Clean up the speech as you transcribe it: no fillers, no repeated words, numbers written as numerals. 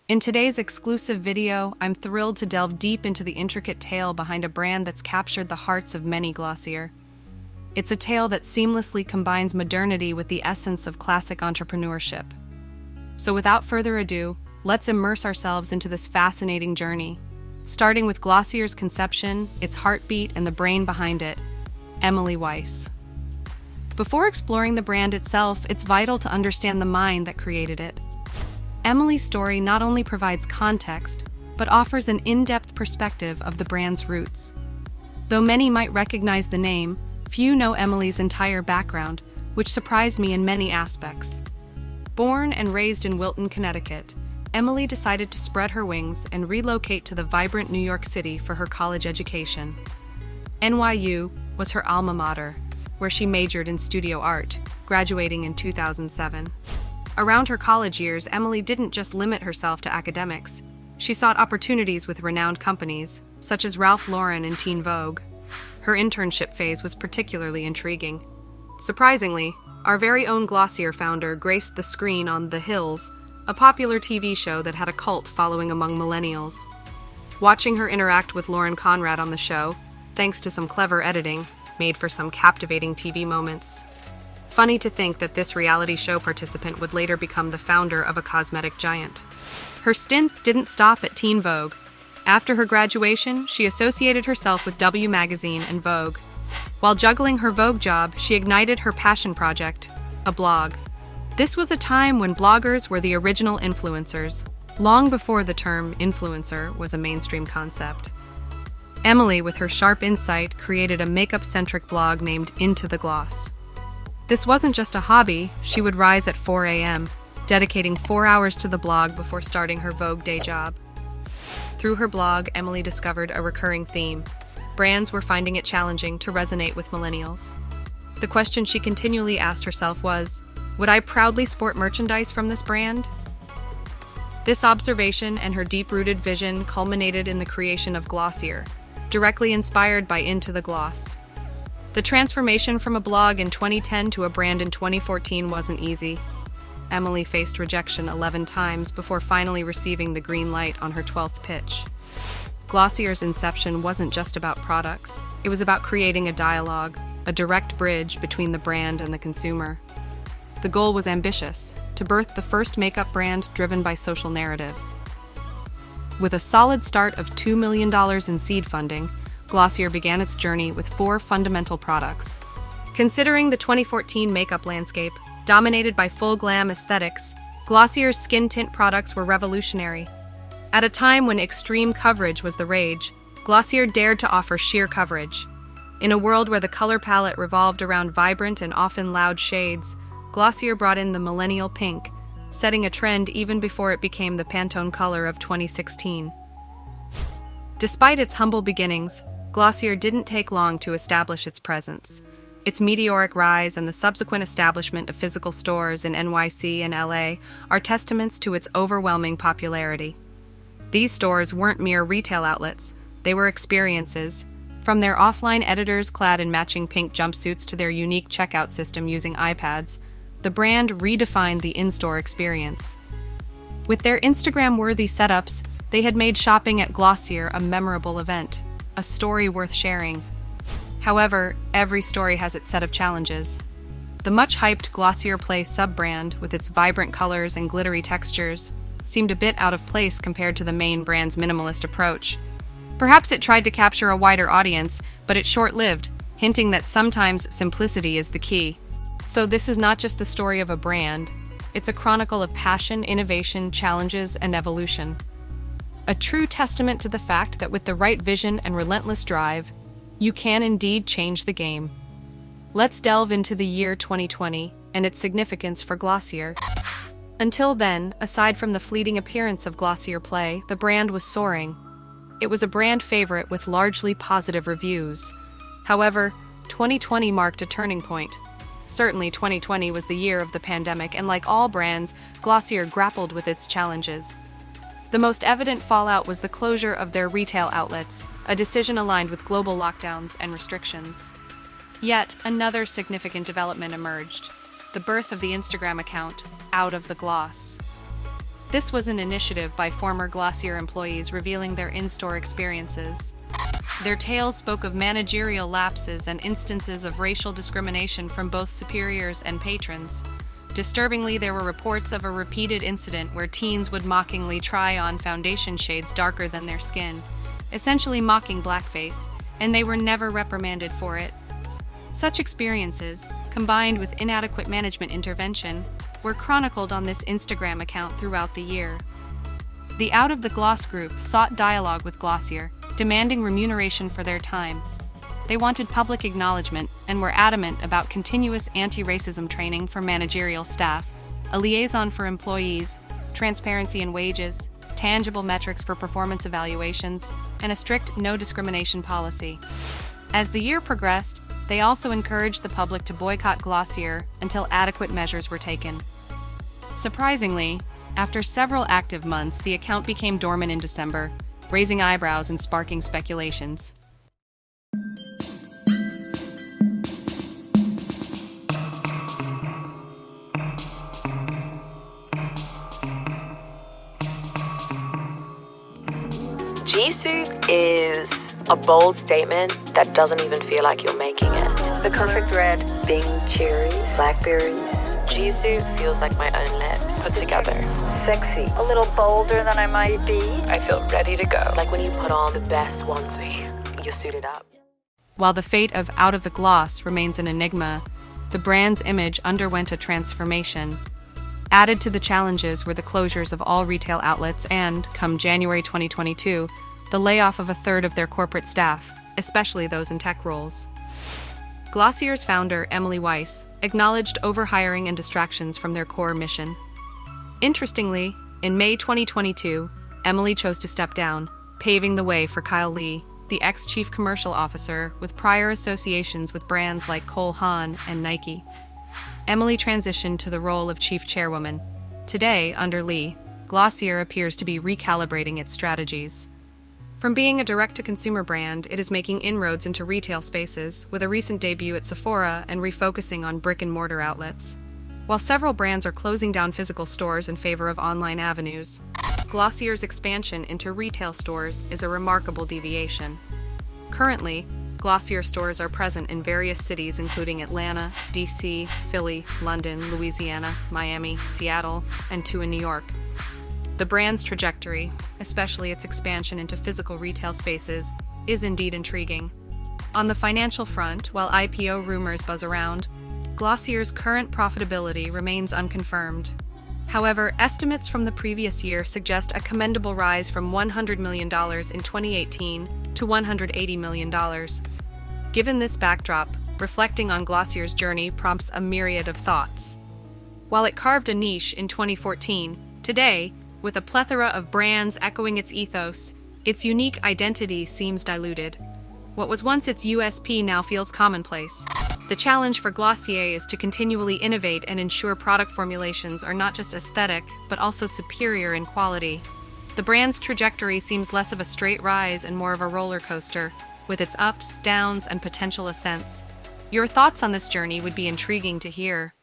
In today's exclusive video, I'm thrilled to delve deep into the intricate tale behind a brand that's captured the hearts of many Glossier. It's a tale that seamlessly combines modernity with the essence of classic entrepreneurship. So without further ado, let's immerse ourselves into this fascinating journey, starting with Glossier's conception, its heartbeat, and the brain behind it, Emily Weiss. Before exploring the brand itself, it's vital to understand the mind that created it. Emily's story not only provides context, but offers an in-depth perspective of the brand's roots. Though many might recognize the name, few know Emily's entire background, which surprised me in many aspects. Born and raised in Wilton, Connecticut, Emily decided to spread her wings and relocate to the vibrant New York City for her college education. NYU was her alma mater, where she majored in studio art, graduating in 2007. Around her college years, Emily didn't just limit herself to academics. She sought opportunities with renowned companies, such as Ralph Lauren and Teen Vogue. Her internship phase was particularly intriguing. Surprisingly, our very own Glossier founder graced the screen on The Hills, a popular TV show that had a cult following among millennials. Watching her interact with Lauren Conrad on the show, thanks to some clever editing, made for some captivating TV moments. Funny to think that this reality show participant would later become the founder of a cosmetic giant. Her stints didn't stop at Teen Vogue. After her graduation, she associated herself with W Magazine and Vogue. While juggling her Vogue job, she ignited her passion project, a blog. This was a time when bloggers were the original influencers, long before the term influencer was a mainstream concept. Emily, with her sharp insight, created a makeup-centric blog named Into the Gloss. This wasn't just a hobby. She would rise at 4 a.m., dedicating 4 hours to the blog before starting her Vogue day job. Through her blog, Emily discovered a recurring theme. Brands were finding it challenging to resonate with millennials. The question she continually asked herself was, would I proudly sport merchandise from this brand? This observation and her deep-rooted vision culminated in the creation of Glossier, directly inspired by Into the Gloss. The transformation from a blog in 2010 to a brand in 2014 wasn't easy. Emily faced rejection 11 times before finally receiving the green light on her 12th pitch. Glossier's inception wasn't just about products. It was about creating a dialogue, a direct bridge between the brand and the consumer. The goal was ambitious, to birth the first makeup brand driven by social narratives. With a solid start of $2 million in seed funding, Glossier began its journey with 4 fundamental products. Considering the 2014 makeup landscape, dominated by full glam aesthetics, Glossier's skin tint products were revolutionary. At a time when extreme coverage was the rage, Glossier dared to offer sheer coverage. In a world where the color palette revolved around vibrant and often loud shades, Glossier brought in the millennial pink, setting a trend even before it became the Pantone color of 2016. Despite its humble beginnings, Glossier didn't take long to establish its presence. Its meteoric rise and the subsequent establishment of physical stores in NYC and LA are testaments to its overwhelming popularity. These stores weren't mere retail outlets, they were experiences. From their offline editors clad in matching pink jumpsuits to their unique checkout system using iPads, the brand redefined the in-store experience. With their Instagram-worthy setups, they had made shopping at Glossier a memorable event, a story worth sharing. However, every story has its set of challenges. The much-hyped Glossier Play sub-brand, with its vibrant colors and glittery textures, seemed a bit out of place compared to the main brand's minimalist approach. Perhaps it tried to capture a wider audience, but it's short-lived, hinting that sometimes simplicity is the key. So this is not just the story of a brand, it's a chronicle of passion, innovation, challenges, and evolution. A true testament to the fact that with the right vision and relentless drive, you can indeed change the game. Let's delve into the year 2020 and its significance for Glossier. Until then, aside from the fleeting appearance of Glossier Play, the brand was soaring. It was a brand favorite with largely positive reviews. However, 2020 marked a turning point. Certainly, 2020 was the year of the pandemic, and like all brands, Glossier grappled with its challenges. The most evident fallout was the closure of their retail outlets, a decision aligned with global lockdowns and restrictions. Yet, another significant development emerged: the birth of the Instagram account, Out of the Gloss. This was an initiative by former Glossier employees revealing their in-store experiences. Their tales spoke of managerial lapses and instances of racial discrimination from both superiors and patrons. Disturbingly, there were reports of a repeated incident where teens would mockingly try on foundation shades darker than their skin, essentially mocking blackface, and they were never reprimanded for it. Such experiences, combined with inadequate management intervention, were chronicled on this Instagram account throughout the year. The Out of the Gloss group sought dialogue with Glossier, demanding remuneration for their time. They wanted public acknowledgement and were adamant about continuous anti-racism training for managerial staff, a liaison for employees, transparency in wages, tangible metrics for performance evaluations, and a strict no-discrimination policy. As the year progressed, they also encouraged the public to boycott Glossier until adequate measures were taken. Surprisingly, after several active months, the account became dormant in December, raising eyebrows and sparking speculations. G-suit is a bold statement that doesn't even feel like you're making it. The perfect red. Bing cherries, blackberries. G-suit feels like my own lips put together. Sexy. A little bolder than I might be. I feel ready to go. It's like when you put on the best onesie, you're suited up. While the fate of Out of the Gloss remains an enigma, the brand's image underwent a transformation. Added to the challenges were the closures of all retail outlets and, come January 2022, the layoff of a third of their corporate staff, especially those in tech roles. Glossier's founder, Emily Weiss, acknowledged overhiring and distractions from their core mission. Interestingly, in May 2022, Emily chose to step down, paving the way for Kyle Lee, the ex-chief commercial officer with prior associations with brands like Cole Haan and Nike. Emily transitioned to the role of chief chairwoman. Today, under Lee, Glossier appears to be recalibrating its strategies. From being a direct-to-consumer brand, it is making inroads into retail spaces, with a recent debut at Sephora and refocusing on brick-and-mortar outlets. While several brands are closing down physical stores in favor of online avenues, Glossier's expansion into retail stores is a remarkable deviation. Currently, Glossier stores are present in various cities including Atlanta, DC, Philly, London, Louisiana, Miami, Seattle, and 2 in New York. The brand's trajectory, especially its expansion into physical retail spaces, is indeed intriguing. On the financial front, while IPO rumors buzz around, Glossier's current profitability remains unconfirmed. However, estimates from the previous year suggest a commendable rise from $100 million in 2018 to $180 million. Given this backdrop, reflecting on Glossier's journey prompts a myriad of thoughts. While it carved a niche in 2014, today, with a plethora of brands echoing its ethos, its unique identity seems diluted. What was once its USP now feels commonplace. The challenge for Glossier is to continually innovate and ensure product formulations are not just aesthetic, but also superior in quality. The brand's trajectory seems less of a straight rise and more of a roller coaster, with its ups, downs, and potential ascents. Your thoughts on this journey would be intriguing to hear.